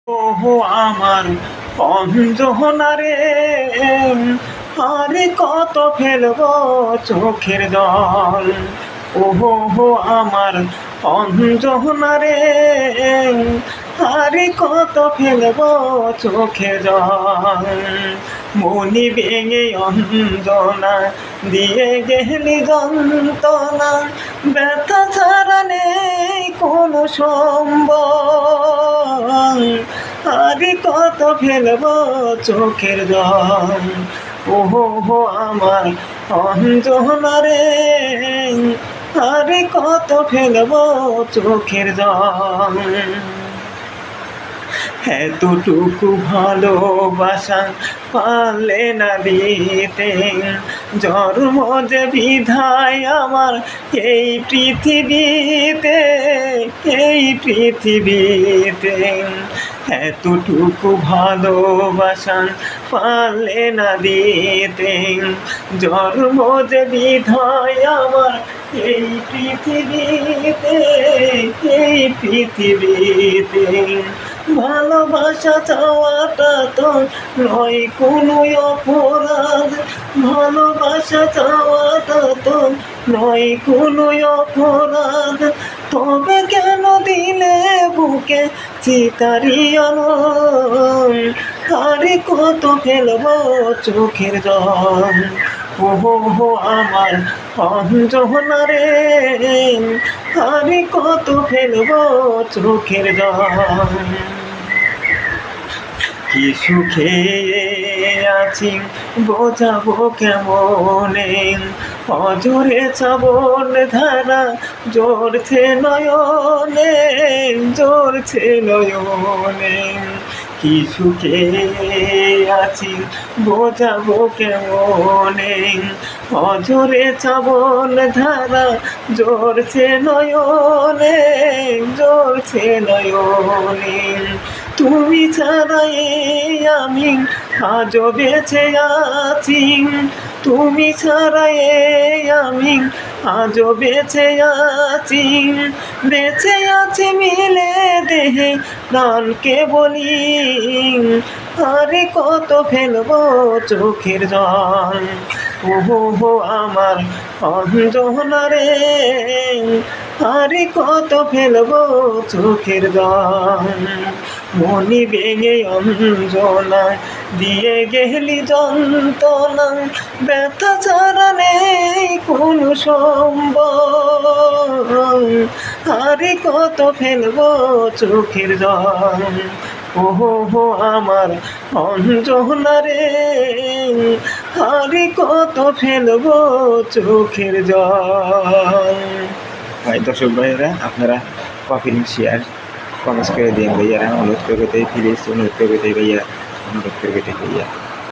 ওহো আমার অঞ্জনা রে, আরে কত ফেলবো চোখের জল। ওহো হো আমার অঞ্জনা রে, আরে কত ফেলবো চোখের জল। মনি ভেঙে অঞ্জনা দিয়ে গেলি যন্ত্রণা, ব্যথা ছাড়া নেই কোনো সম্বল। আরে কত ফেলবো চোখের জল। ওহো হো আমার অঞ্জনা রে, আরে কত ফেলবো চোখের জল। এতটুকু ভালোবাসা পারলে না দিতে, জন্ম যে বিধায় আমার এই পৃথিবীতে, এই পৃথিবীতে। এতটুকু ভালোবাসা পারলে না দিতে, জন্ম যে বিধায় আমার এই পৃথিবীতে, এই পৃথিবীতে। ভালোবাসা চাওয়াটা তো নয় কোনো অপরাধ, ভালোবাসা চাওয়াটা তো নয় কোনো অপরাধ। তবে কেন দিলে বুকে চিতারি আনন, আরে কত ফেলবো চোখের জল। ওহো হো আমার অঞ্জনা রে, আরে কত ফেলবো চোখের জল। কি সুখে আছি বোঝাবো কেমনে, অজরে শ্রাবণ ধারা ঝরছে নয়নে, ঝরছে নয়নে। কি সুখে আছি বোঝাবো কেমনে, অজরে শ্রাবণ ধারা ঝরছে নয়নে, ঝরছে নয়নে। তুমি ছাড়া আমি আজও বেঁচে আছি, তুমি ছাড়া আমি আজও বেঁচে আছি। বেঁচে আছি মিলে দেহে প্রাণকে বলি, আরে কত ফেলবো চোখের জল। ওহো হো আমার অঞ্জনা রে, আরে কত ফেলবো চোখের জল। মনি ভেঙে অঞ্জনা দিয়ে গেলি যন্ত্রণা, ব্যথা ছাড়া নেই কোনো সম্বল। আরে কত ফেলবো চোখের জল। ওহো হো আমার অঞ্জনা রে, আরে কত ফেলবো চোখের জল। ভাই দর্শক ভাইয়েরা, আপনারা কপি লিঙ্ক শেয়ার কমেন্টস করে দিন ভাইয়া, অনুরোধ করে প্লিজ, অনুরোধ করে ভাইয়া, অনুরোধ করে ভাইয়া।